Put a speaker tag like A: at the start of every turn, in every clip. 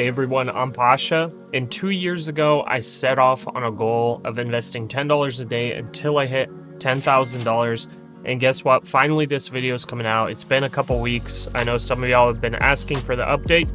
A: Hey everyone, I'm Pasha, and 2 years ago I set off on a goal of investing $10 a day until I hit $10,000. And guess what? Finally this video is coming out. It's been a couple weeks. I know some of y'all have been asking for the update,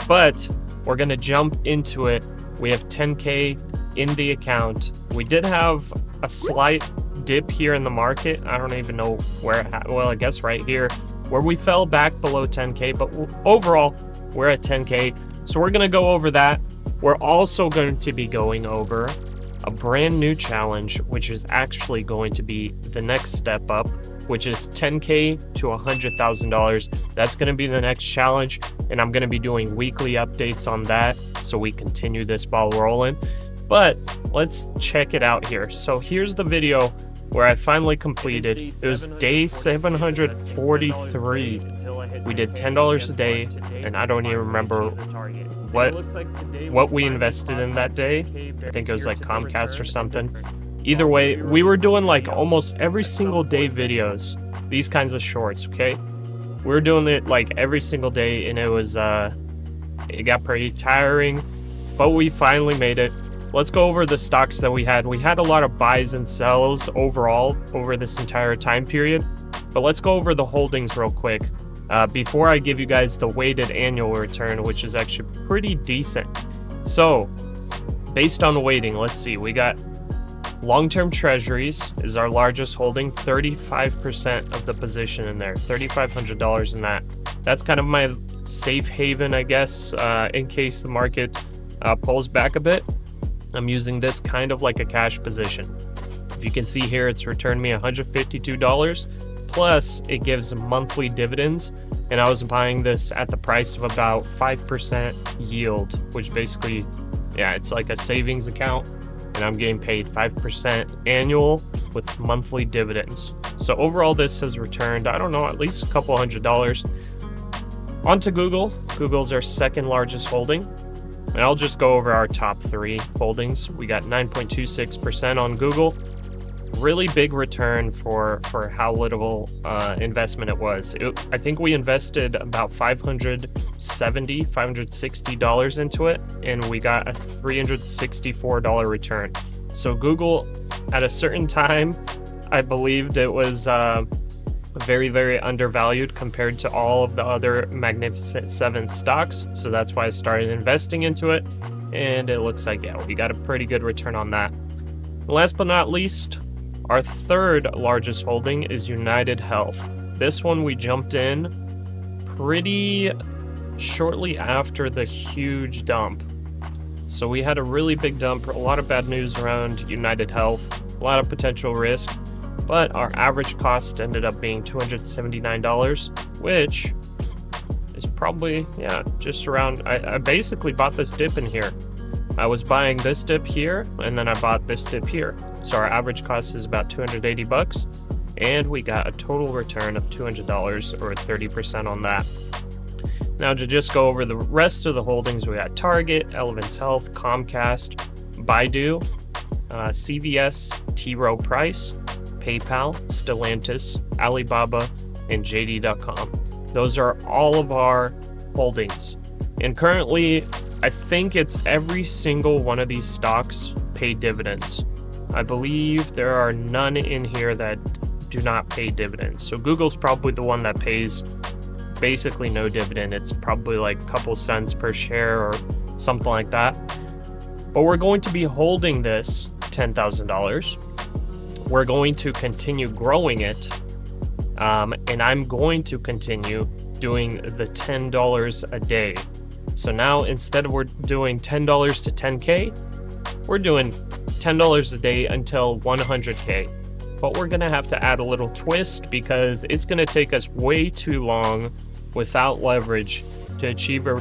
A: but we're gonna jump into it. We have 10K in the account. We did have a slight dip here in the market. I don't even know where well, I guess right here where we fell back below 10K, but overall we're at 10K. So we're going to go over that. We're also going to be going over a brand new challenge, which is actually going to be the next step up, which is 10K to $100,000. That's going to be the next challenge, and I'm going to be doing weekly updates on that so we continue this ball rolling. But let's check it out here. So here's the video where I finally completed. It was day 743. We did $10 a day, and I don't even remember what we invested in that day. I think it was like Comcast or something. Either way, we were doing like almost every single day videos, these kinds of shorts, okay? We were doing it like every single day, and it was it got pretty tiring, but we finally made it. Let's go over the stocks that we had. We had a lot of buys and sells overall over this entire time period, but let's go over the holdings real quick. Before I give you guys the weighted annual return, which is actually pretty decent. So, based on weighting, let's see, we got long-term treasuries is our largest holding, 35% of the position in there, $3,500 in that. That's kind of my safe haven, I guess, in case the market pulls back a bit. I'm using this kind of like a cash position. If you can see here, it's returned me $152. Plus, it gives monthly dividends, and I was buying this at the price of about 5% yield, which basically, yeah, it's like a savings account, and I'm getting paid 5% annual with monthly dividends. So overall, this has returned, I don't know, at least a couple $100. Onto Google. Google's our second largest holding, and I'll just go over our top three holdings. We got 9.26% on Google. Really big return for how little investment it was. I think we invested about $560 into it, and we got a $364 return. So Google, at a certain time, I believed it was very, very undervalued compared to all of the other Magnificent 7 stocks. So that's why I started investing into it, and it looks like, yeah, we got a pretty good return on that. Last but not least, our third largest holding is United Health. This one we jumped in pretty shortly after the huge dump. So we had a really big dump, a lot of bad news around United Health, a lot of potential risk, but our average cost ended up being $279, which is probably, yeah, just around, I basically bought this dip in here. I was buying this dip here, and then I bought this dip here. So our average cost is about $280, and we got a total return of $200 or 30% on that. Now to just go over the rest of the holdings, we got Target, Elevance Health, Comcast, Baidu, CVS, T. Rowe Price, PayPal, Stellantis, Alibaba, and JD.com. Those are all of our holdings. And currently, I think it's every single one of these stocks pay dividends. I believe there are none in here that do not pay dividends. So Google's probably the one that pays basically no dividend. It's probably like a couple cents per share or something like that. But we're going to be holding this $10,000. We're going to continue growing it. And I'm going to continue doing the $10 a day. So now instead of we're doing $10 to 10K, we're doing $10 a day until 100K. But we're gonna have to add a little twist because it's gonna take us way too long without leverage to achieve a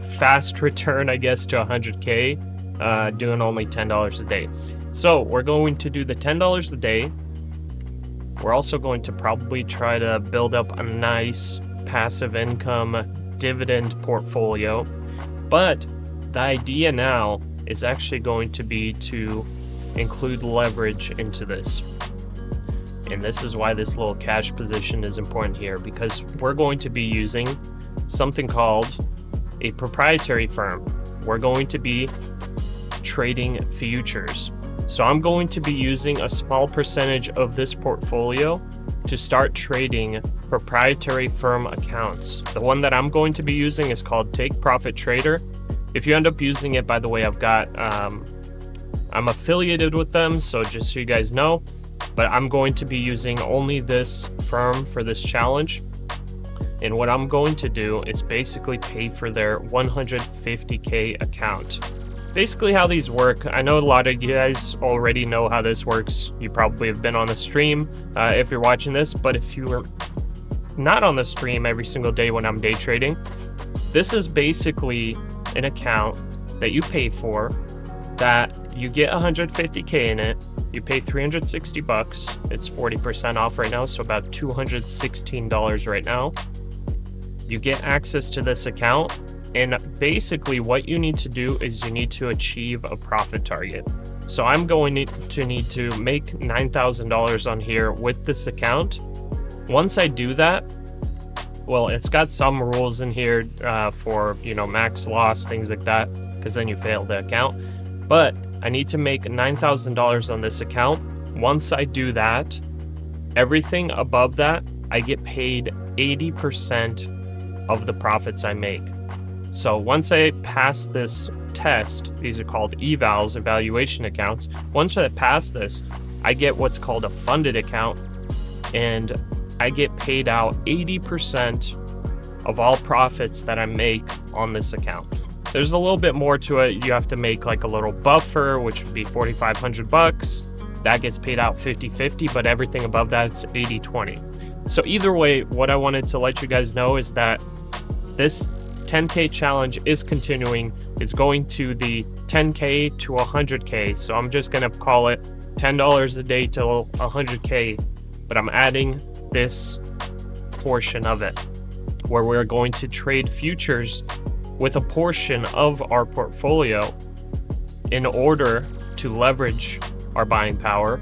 A: fast return, I guess, to 100K, doing only $10 a day. So we're going to do the $10 a day. We're also going to probably try to build up a nice passive income dividend portfolio, but the idea now is actually going to be to include leverage into this. And this is why this little cash position is important here, because we're going to be using something called a proprietary firm. We're going to be trading futures. So I'm going to be using a small percentage of this portfolio to start trading proprietary firm accounts. The one that I'm going to be using is called Take Profit Trader. If you end up using it, by the way, I'm affiliated with them, so just so you guys know, but I'm going to be using only this firm for this challenge. And what I'm going to do is basically pay for their 150K account. Basically how these work, I know a lot of you guys already know how this works. You probably have been on the stream if you're watching this, but if you were not on the stream every single day when I'm day trading, this is basically an account that you pay for, that you get 150K in it. You pay 360 bucks. It's 40% off right now, so about $216 right now. You get access to this account, and basically what you need to do is you need to achieve a profit target. So I'm going to need to make $9,000 on here with this account. Once I do that, well, it's got some rules in here for, max loss, things like that, because then you fail the account. But I need to make $9,000 on this account. Once I do that, everything above that, I get paid 80% of the profits I make. So once I pass this test, these are called evals, evaluation accounts. Once I pass this, I get what's called a funded account, and I get paid out 80% of all profits that I make on this account. There's a little bit more to it. You have to make like a little buffer, which would be 4,500 bucks. That gets paid out 50-50, but everything above that, it's 80-20. So either way, what I wanted to let you guys know is that this 10K challenge is continuing. It's going to the 10K to 100K. So I'm just gonna call it $10 a day till 100K, but I'm adding this portion of it where we're going to trade futures with a portion of our portfolio in order to leverage our buying power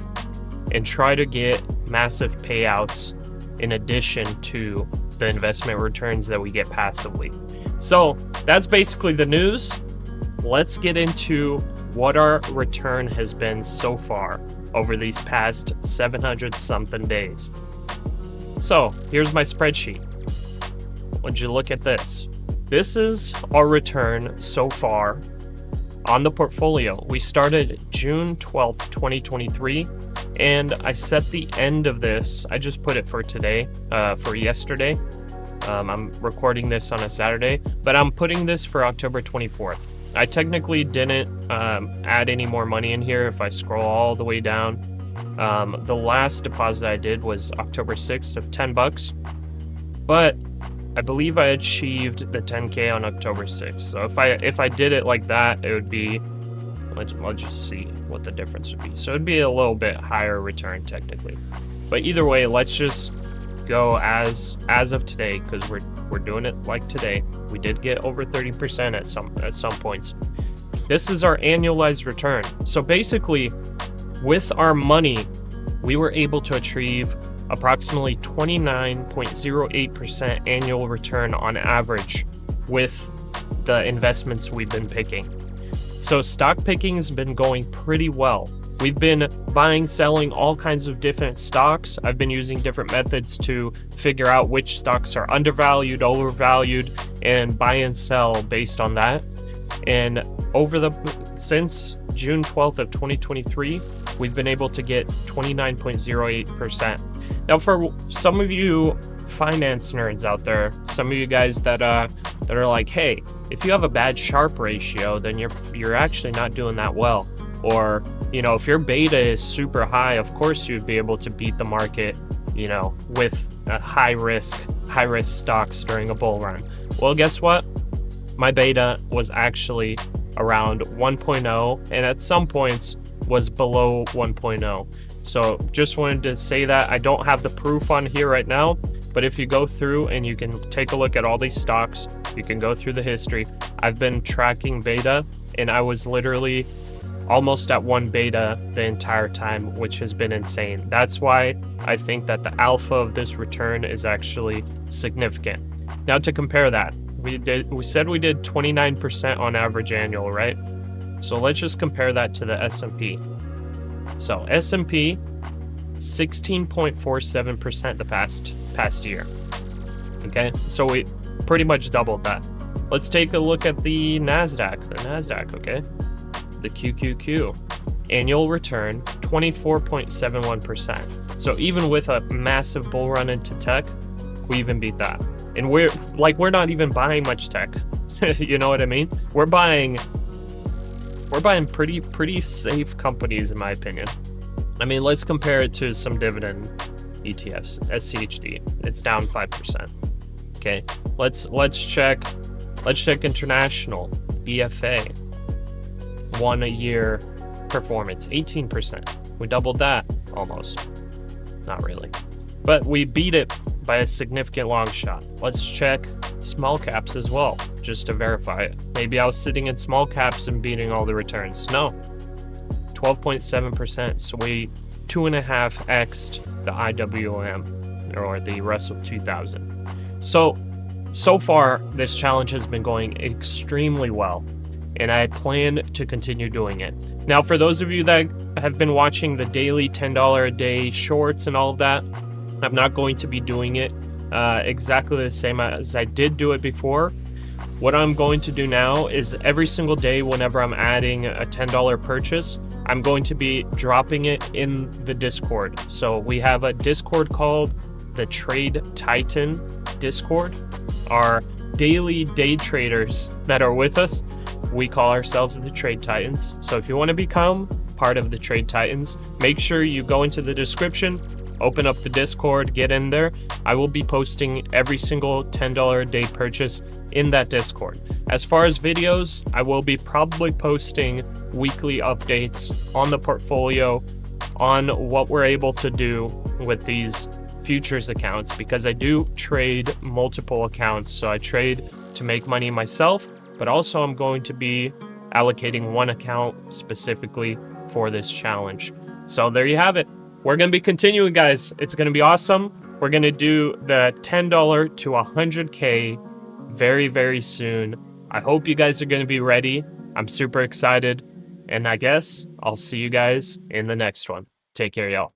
A: and try to get massive payouts in addition to the investment returns that we get passively. So that's basically the news. Let's get into what our return has been so far over these past 700 something days. So here's my spreadsheet. Would you look at this? This is our return so far on the portfolio. We started June 12th, 2023, and I set the end of this. I just put it for today, for yesterday. I'm recording this on a Saturday, but I'm putting this for October 24th. I technically didn't add any more money in here. If I scroll all the way down, the last deposit I did was October 6th of 10 bucks, but I believe I achieved the 10K on October 6th. So if I did it like that, it would be, let's just see what the difference would be. So it'd be a little bit higher return technically. But either way, let's just go as of today, because we're doing it like today. We did get over 30% at some points. This is our annualized return. So basically, with our money, we were able to achieve approximately 29.08% annual return on average with the investments we've been picking. So stock picking has been going pretty well. We've been buying, selling all kinds of different stocks. I've been using different methods to figure out which stocks are undervalued, overvalued, and buy and sell based on that. And since June 12th of 2023, we've been able to get 29.08%. Now, for some of you finance nerds out there, some of you guys that are like, hey, if you have a bad Sharpe ratio, then you're actually not doing that well. Or, if your beta is super high, of course you'd be able to beat the market, with a high risk stocks during a bull run. Well, guess what? My beta was actually around 1.0, and at some points was below 1.0. So just wanted to say that. I don't have the proof on here right now, but if you go through and you can take a look at all these stocks, you can go through the history. I've been tracking beta, and I was literally almost at 1 beta the entire time, which has been insane. That's why I think that the alpha of this return is actually significant. Now, to compare that, We said we did 29% on average annual, right? So let's just compare that to the S&P. So S&P 16.47% the past year. Okay, so we pretty much doubled that. Let's take a look at the NASDAQ. Okay, the QQQ annual return 24.71%. So even with a massive bull run into tech, we even beat that. And we're not even buying much tech. You know what I mean? We're buying pretty safe companies, in my opinion. I mean, let's compare it to some dividend ETFs. SCHD, it's down 5%. Okay, let's check international BFA 1 year performance, 18%. We doubled that almost. Not really, but we beat it by a significant long shot. Let's check small caps as well, just to verify it. Maybe I was sitting in small caps and beating all the returns. No, 12.7%. So we 2.5x'd the IWM, or the Russell 2000. So far, this challenge has been going extremely well, and I plan to continue doing it. Now, for those of you that have been watching the daily $10 a day shorts and all of that, I'm not going to be doing it exactly the same as I did do it before. What I'm going to do now is every single day, whenever I'm adding a $10 purchase, I'm going to be dropping it in the Discord. So we have a Discord called the Trade Titan Discord. Our daily day traders that are with us, we call ourselves the Trade Titans. So if you want to become part of the Trade Titans, make sure you go into the description, open up the Discord, get in there. I will be posting every single $10 a day purchase in that Discord. As far as videos, I will be probably posting weekly updates on the portfolio, on what we're able to do with these futures accounts, because I do trade multiple accounts. So I trade to make money myself, but also I'm going to be allocating one account specifically for this challenge. So there you have it. We're going to be continuing, guys. It's going to be awesome. We're going to do the $10 to 100K very, very soon. I hope you guys are going to be ready. I'm super excited. And I guess I'll see you guys in the next one. Take care, y'all.